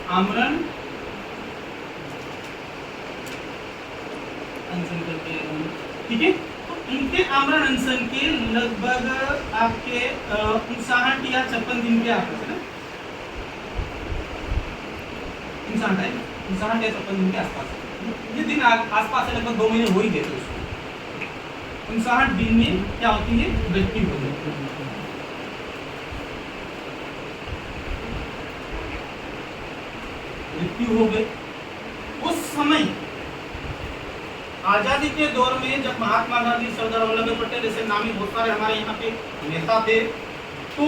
आमरण अनशन करते हैं, ठीक है। तो इनके आमरण अनशन के लगभग आपके 59 या 56 दिन के आसपास है ना, 59 है, 59 या 56 दिन के आसपास, ये दिन आसपास है, लगभग 2 महीने हो ही गए थे उसको। 59 दिन में क्या होती है, मृत्यु हो जाती है। मृत्यु हो गई। उस समय आजादी के दौर में जब महात्मा गांधी, सरदार वल्लभ भाई पटेल जैसे नामी बहुत सारे हमारे यहाँ पे नेता थे, तो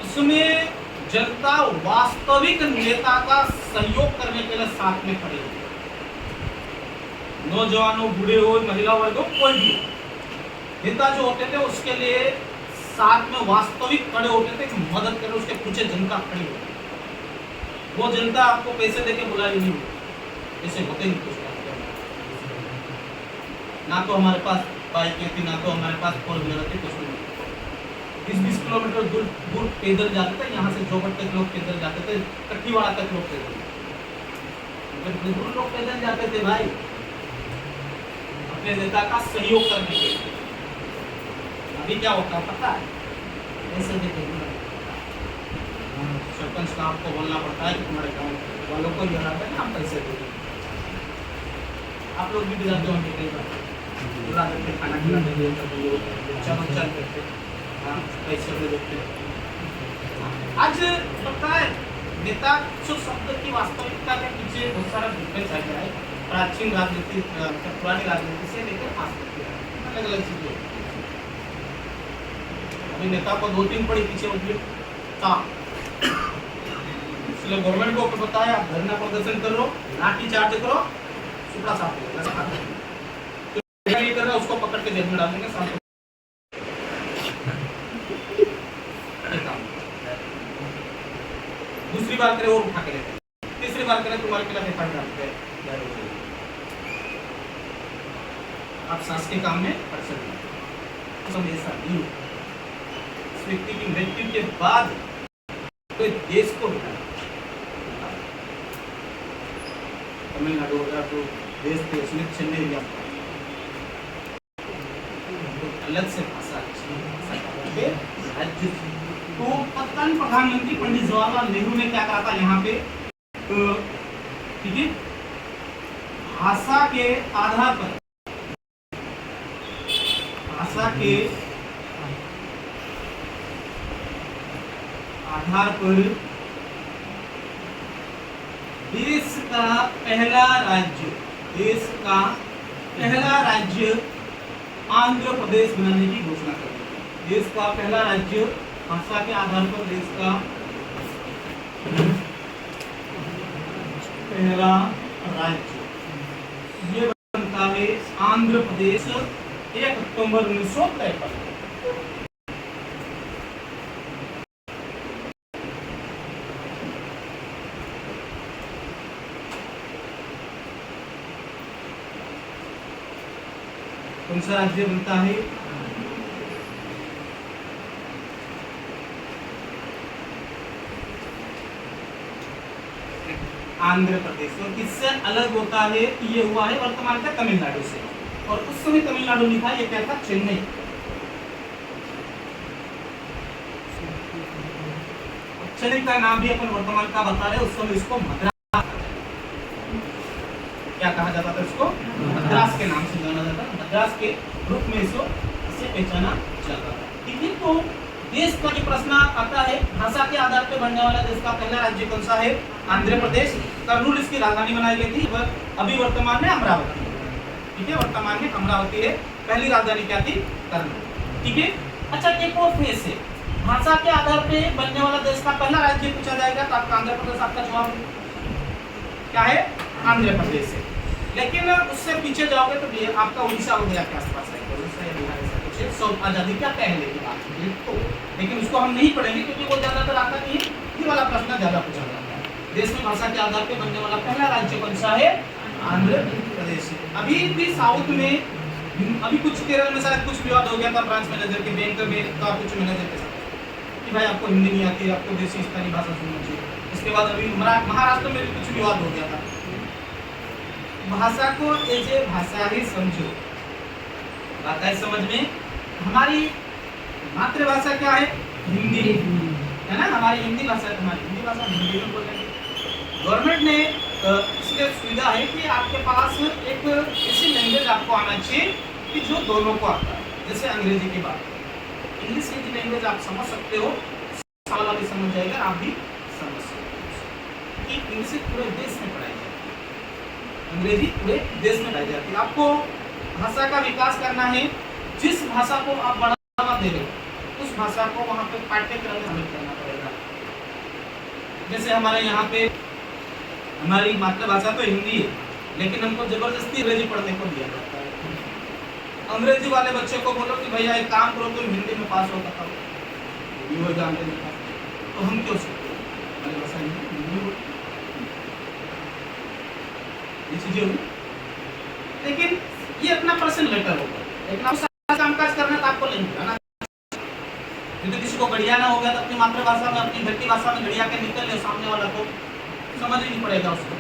उसमें जनता वास्तविक नेता का सहयोग करने के लिए साथ में खड़े हो, नौजवानों, बूढ़े हो, महिला वर्ग हो, कोई भी नेता जो होते थे उसके लिए साथ में वास्तविक खड़े होते थे, मदद करने, उसके पीछे जनता खड़ी होती। वो जनता आपको पैसे देके बुलाई नहीं, ऐसे होते नहीं कुछ, ना तो हमारे पास बाइकें थी, ना तो हमारे पास फोर व्हीलर थी, कुछ नहीं। 20-20 किलोमीटर दूर पैदल जाते थे, यहाँ से जोगट तक लोग पैदल जाते थे, कट्टीवाड़ा तक लोग पैदल, दूर लोग पैदल जाते थे भाई, अपने नेता का सहयोग करने के लिए। अभी क्या होता है पता है, ऐसे देखे सरपंच साहब को बोलना पड़ता है कि तुम्हारे गाँव वालों को ये है ना, हम पैसे देंगे। आप लोग भी जाते होंगे कई बार, बुला देते, खाना खिला देते, चमन करते, पैसे दे देते। आज पता है नेता जो शब्द की वास्तविकता के पीछे बहुत सारा डिफरेंस आ गया है, प्राचीन राजनीति, पुरानी राजनीति से लेकर आज तक अलग अलग चीजें। अभी नेता को 2-3 पड़ी पीछे होती था, इसलिए गवर्नमेंट को पता है, आप धरना प्रदर्शन करो, लाठी चार्ज करो, सुपड़ा साफ ये कर रहा है, उसको पकड़ के जेल में डाल देंगे, साफ। दूसरी बार करे और उठा के लेते, तीसरी बार करे तुम्हारे खिलाफ एफआईआर डालते हैं। आप शासकीय काम में कर सकते हैं, सब ऐसा नहीं। इस व्यक्ति की मृत्यु के बाद कोई देश को तमिलनाडु हो गया तो देश के उसमें चेन्नई एरिया अलग से भाषा राज्य। तो तत्कालीन प्रधानमंत्री पंडित जवाहरलाल नेहरू ने क्या कहा था यहाँ पे, ठीक है, भाषा के आधार पर, भाषा के आधार पर देश का पहला राज्य, देश का पहला राज्य आंध्र प्रदेश बनाने की घोषणा कर दी। देश का पहला राज्य भाषा के आधार पर, देश का पहला राज्य ये बनता है आंध्र प्रदेश 1 अक्टूबर 1953। कौन सा राज्य बनता है, आंध्र प्रदेश। और किससे अलग होता है, ये हुआ है वर्तमान का तमिलनाडु से, और उस समय तमिलनाडु लिखा, ये क्या था, चेन्नई। चेन्नई का नाम भी अपन वर्तमान का बता रहे, उस समय इसको मद्रास, क्या कहा जाता था, इसको मद्रास के नाम से जाना जाता, मद्रास के रूप में इसको इसे पहचाना जाता था, ठीक है। तो देश का जो प्रश्न आता है, भाषा के आधार पर बनने वाला देश का पहला राज्य कौन सा है, आंध्र प्रदेश। कर्नूल इसकी राजधानी बनाई गई थी, अभी वर्तमान में अमरावती, ठीक है, वर्तमान में अमरावती है, पहली राजधानी क्या थी, कर्नूल, ठीक है। अच्छा, एक और फेस है, भाषा के आधार पे बनने वाला देश का पहला राज्य पूछा जाएगा तो आपका आंध्र प्रदेश, आपका जवाब क्या है, आंध्र प्रदेश है। लेकिन उससे पीछे जाओगे तो आपका उड़ीसा वगैरह के आसपास है, सब आजादी क्या पहले की बात है तो, लेकिन उसको हम नहीं पढ़ेंगे क्योंकि वो ज्यादातर आता नहीं है, ये वाला प्रश्न ज्यादा पूछा जाता है। देश में भाषा के आधार पर बनने वाला पहला राज्य कौन सा है, आंध्र प्रदेश। अभी भी साउथ में, अभी कुछ केरल में शायद कुछ विवाद हो गया था ब्रांच मैनेजर के, बैंक में का कुछ मैनेजर के साथ, कि भाई आपको हिंदी नहीं आती, आपको देसी स्थानीय भाषा सुनना चाहिए। इसके बाद अभी महाराष्ट्र में भी कुछ विवाद हो गया था। भाषा को एज ए भाषा ही समझो। बात है समझ में? हमारी मातृभाषा क्या है? हिंदी है ना, हमारी हिंदी भाषा, हमारी हिंदी भाषा हिंदी में बोलेंगे। गवर्नमेंट ने इसलिए सुविधा है कि आपके पास एक ऐसी लैंग्वेज आपको आना चाहिए कि जो दोनों को आता है। जैसे अंग्रेजी की बात, इंग्लिश की लैंग्वेज आप समझ सकते हो, साल वाला भी समझ जाएगा, आप भी समझ सकते हो कि इंग्लिश पूरे देश में पढ़ाई जाती है, अंग्रेजी पूरे देश में पढ़ाई जाती है। आपको भाषा का विकास करना है, जिस भाषा को आप बढ़ावा दे रहे हो उस भाषा को वहाँ पे पाठ्यक्रम में शामिल करना पड़ेगा। जैसे हमारे यहाँ पे हमारी मातृभाषा तो हिंदी है, लेकिन हमको जबरदस्ती अंग्रेजी पढ़ने को दिया जाता है। अंग्रेजी वाले बच्चे को बोलो कि भैया एक काम करो, तुम हिंदी में पास हो बताओ, ये हो जानते नहीं, तो हम क्यों सकते हैं? हमारी भाषा हिंदी बोलते, ये चीजें हुई। लेकिन ये अपना पर्सनल मैटर होगा, लेकिन आप कामकाज करना तो आपको नहीं होगा ना। तो किसी को गड़िया ना हो गया तो अपनी मातृभाषा में, अपनी घर की भाषा में गड़िया के निकल ले, सामने वाला को समझ ही नहीं पड़ेगा उसको।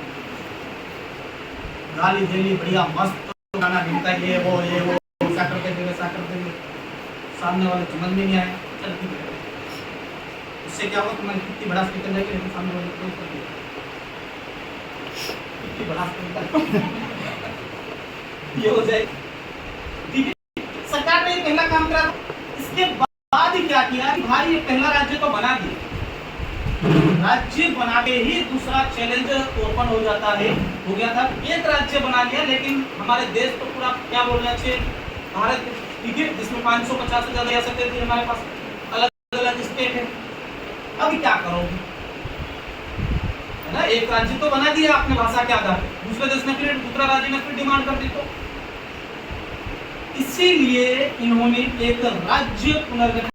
गाली देली बढ़िया मस्त गाना ढूंढता है, ये वो ऐसा करके दे, वैसा करके दे, सामने वाले समझ में नहीं आए, चल ठीक है। उससे क्या होगा, तुम्हारी कितनी बड़ा निकल जाएगी, लेकिन सामने वाले को कितनी बड़ा ये हो जाए। ठीक है, सरकार ने पहला काम करा, इसके बाद ही क्या किया कि भाई ये पहला राज्य तो बना दिया, राज्य बना के ही दूसरा चैलेंज ओपन हो जाता है, हो गया था। एक राज्य बना लिया, लेकिन हमारे देश तो पूरा क्या बोलना चाहिए, भारत, ठीक है, जिसमें 550 से ज्यादा रियासतें थी हमारे पास, अलग अलग स्टेट है। अब क्या करोगे, है ना? एक राज्य तो बना दिया आपने भाषा के आधार पर, दूसरे देश ने फिर, दूसरा राज्य ने फिर डिमांड कर दी, तो इसीलिए इन्होंने एक राज्य पुनर्गठन